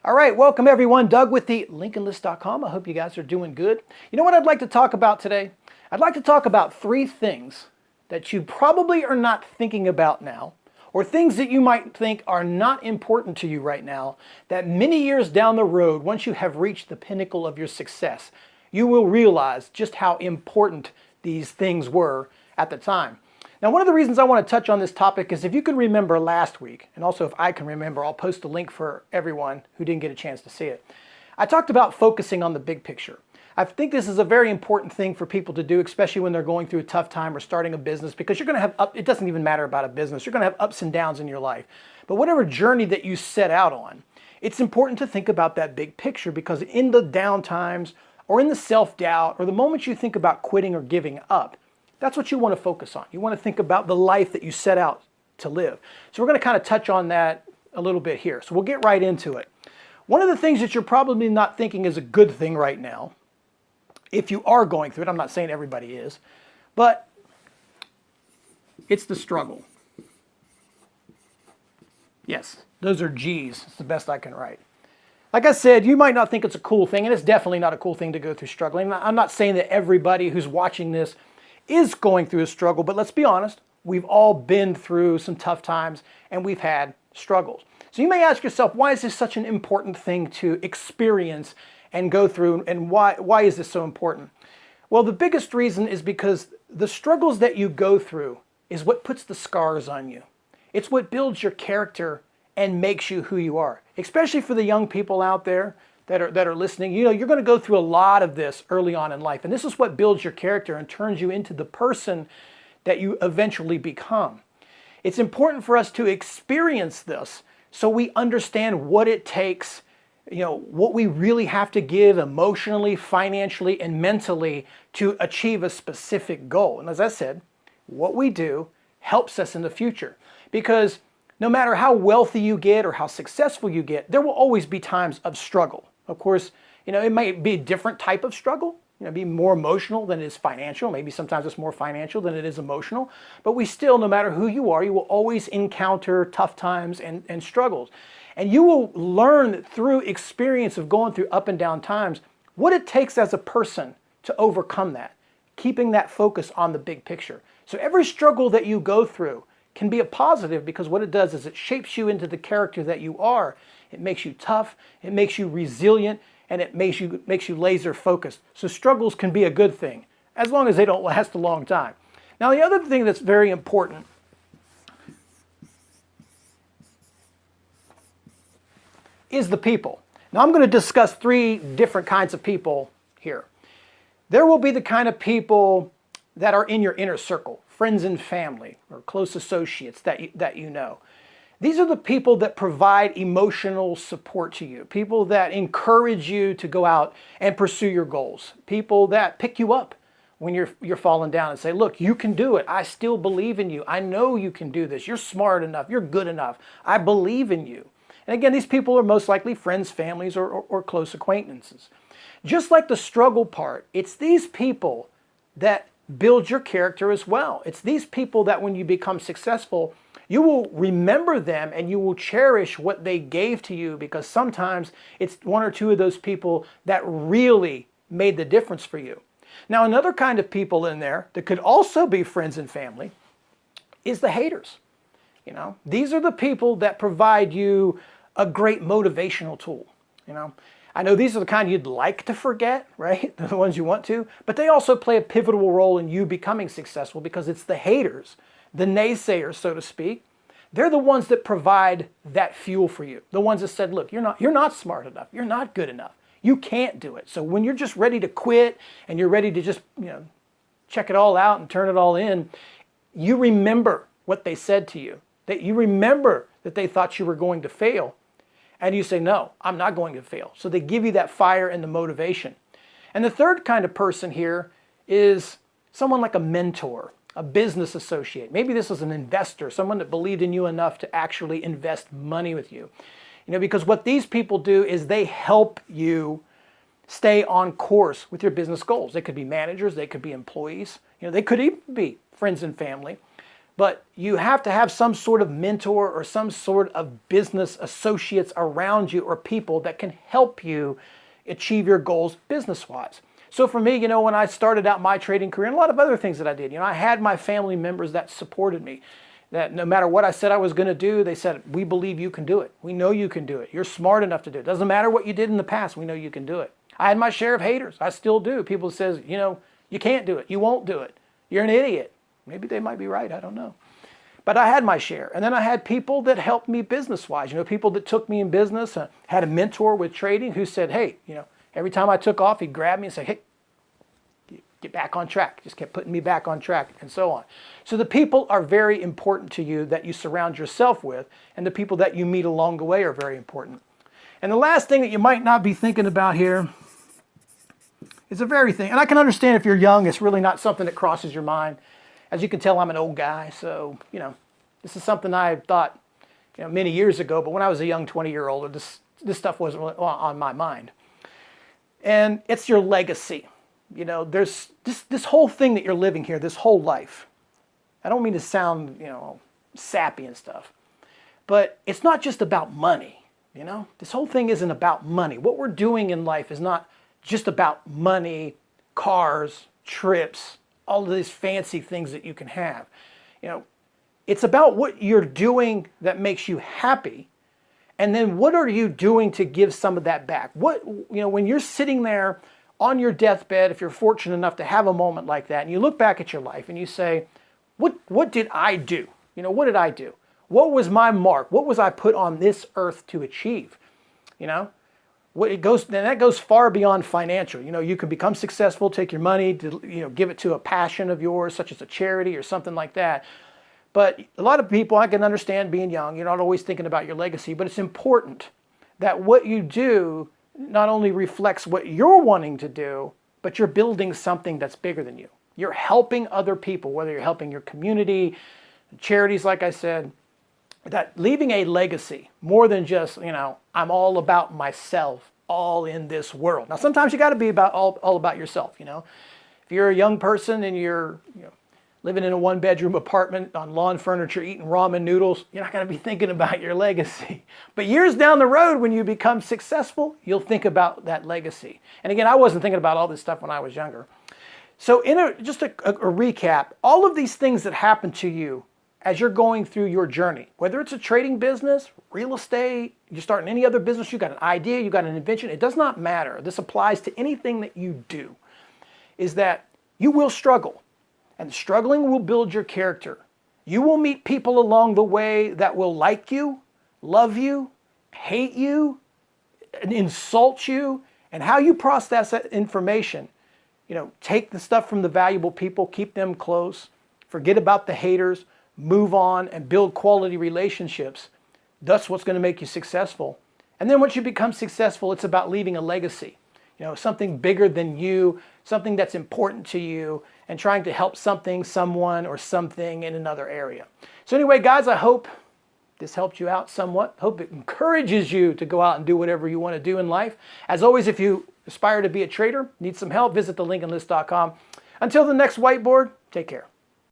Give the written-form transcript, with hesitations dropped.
All right, welcome everyone. Doug with the LincolnList.com. I hope you guys are doing good. You know what I'd like to talk about today? I'd like to talk about 3 things that you probably are not thinking about now, or things that you might think are not important to you right now, that many years down the road, once you have reached the pinnacle of your success, you will realize just how important these things were at the time. Now, one of the reasons I want to touch on this topic is if you can remember last week, and also if I can remember, I'll post a link for everyone who didn't get a chance to see it. I talked about focusing on the big picture. I think this is a very important thing for people to do, especially when they're going through a tough time or starting a business, because you're going to have, it doesn't even matter about a business, you're going to have ups and downs in your life. But whatever journey that you set out on, it's important to think about that big picture, because in the down times or in the self-doubt or the moments you think about quitting or giving up, that's what you want to focus on. You want to think about the life that you set out to live. So we're going to kind of touch on that a little bit here. So we'll get right into it. One of the things that you're probably not thinking is a good thing right now, if you are going through it, I'm not saying everybody is, but it's the struggle. Yes, those are G's. It's the best I can write. Like I said, you might not think it's a cool thing, and it's definitely not a cool thing to go through struggling. I'm not saying that everybody who's watching this is going through a struggle, but let's be honest, we've all been through some tough times and we've had struggles. So you may ask yourself, why is this such an important thing to experience and go through, and why is this so important? Well, the biggest reason is because the struggles that you go through is what puts the scars on you. It's what builds your character and makes you who you are. Especially for the young people out there that are listening, you know, you're going to go through a lot of this early on in life. And this is what builds your character and turns you into the person that you eventually become. It's important for us to experience this so we understand what it takes, you know, what we really have to give emotionally, financially, and mentally to achieve a specific goal. And as I said, what we do helps us in the future, because no matter how wealthy you get or how successful you get, there will always be times of struggle. Of course, you know, it might be a different type of struggle, you know, be more emotional than it is financial. Maybe sometimes it's more financial than it is emotional. But we still, no matter who you are, you will always encounter tough times and struggles. And you will learn through experience of going through up and down times what it takes as a person to overcome that, keeping that focus on the big picture. So every struggle that you go through can be a positive, because what it does is it shapes you into the character that you are. It makes you tough, it makes you resilient, and it makes you laser focused. So struggles can be a good thing, as long as they don't last a long time. Now, the other thing that's very important is the people. Now, I'm going to discuss 3 different kinds of people here. There will be the kind of people that are in your inner circle, friends and family, or close associates that you know. These are the people that provide emotional support to you, people that encourage you to go out and pursue your goals, people that pick you up when you're falling down and say, look, you can do it. I still believe in you. I know you can do this. You're smart enough. You're good enough. I believe in you. And again, these people are most likely friends, families, or close acquaintances. Just like the struggle part, it's these people that build your character as well. It's these people that when you become successful, you will remember them and you will cherish what they gave to you, because sometimes it's 1 or 2 of those people that really made the difference for you. Now, another kind of people in there that could also be friends and family is the haters. You know, these are the people that provide you a great motivational tool. You know, I know these are the kind you'd like to forget, right? The ones you want to, but they also play a pivotal role in you becoming successful, because it's the haters, the naysayers, so to speak. They're the ones that provide that fuel for you. The ones that said, look, you're not smart enough. You're not good enough. You can't do it. So when you're just ready to quit and you're ready to just, you know, check it all out and turn it all in, you remember what they said to you. That you remember that they thought you were going to fail. And you say, no, I'm not going to fail. So they give you that fire and the motivation. And the third kind of person here is someone like a mentor, a business associate. Maybe this is an investor, someone that believed in you enough to actually invest money with you. You know, because what these people do is they help you stay on course with your business goals. They could be managers, they could be employees, you know, they could even be friends and family. But you have to have some sort of mentor or some sort of business associates around you or people that can help you achieve your goals business-wise. So for me, when I started out my trading career and a lot of other things that I did, I had my family members that supported me, that no matter what I said I was going to do, they said, we believe you can do it. We know you can do it. You're smart enough to do it. Doesn't matter what you did in the past. We know you can do it. I had my share of haters. I still do. People says, you can't do it. You won't do it. You're an idiot. Maybe they might be right. I don't know. But I had my share. And then I had people that helped me business-wise. People that took me in business. Had a mentor with trading who said, hey, every time I took off, he'd grab me and say, hey, get back on track. Just kept putting me back on track and so on. So the people are very important to you that you surround yourself with, and the people that you meet along the way are very important. And the last thing that you might not be thinking about here is the very thing, and I can understand if you're young, it's really not something that crosses your mind. As you can tell, I'm an old guy, so, this is something I thought, many years ago, but when I was a young 20-year-old, this stuff wasn't really on my mind. And it's your legacy. There's this whole thing that you're living here, this whole life. I don't mean to sound, sappy and stuff, but it's not just about money, This whole thing isn't about money. What we're doing in life is not just about money, cars, trips, all of these fancy things that you can have. It's about what you're doing that makes you happy, and then what are you doing to give some of that back? When you're sitting there on your deathbed, if you're fortunate enough to have a moment like that, and you look back at your life and you say, what did I do? What did I do? What was my mark? What was I put on this earth to achieve? That goes far beyond financial. You can become successful, take your money, to, give it to a passion of yours, such as a charity or something like that. But a lot of people, I can understand being young, you're not always thinking about your legacy, but it's important that what you do not only reflects what you're wanting to do, but you're building something that's bigger than you. You're helping other people, whether you're helping your community, charities, like I said, that leaving a legacy more than just, I'm all about myself, all in this world. Now, sometimes you got to be all about yourself, If you're a young person and you're, living in a one-bedroom apartment on lawn furniture, eating ramen noodles, you're not going to be thinking about your legacy. But years down the road, when you become successful, you'll think about that legacy. And again, I wasn't thinking about all this stuff when I was younger. So just a recap, all of these things that happen to you as you're going through your journey, whether it's a trading business, real estate, you're starting any other business, you got an idea, you got an invention, it does not matter. This applies to anything that you do, is that you will struggle. And struggling will build your character. You will meet people along the way that will like you, love you, hate you, and insult you. And how you process that information, take the stuff from the valuable people, keep them close, forget about the haters, move on and build quality relationships. That's what's going to make you successful. And then once you become successful, it's about leaving a legacy. Something bigger than you, something that's important to you, and trying to help something, someone, or something in another area. So anyway, guys, I hope this helped you out somewhat. Hope it encourages you to go out and do whatever you want to do in life. As always, if you aspire to be a trader, need some help, visit thelincolnlist.com. Until the next whiteboard, take care.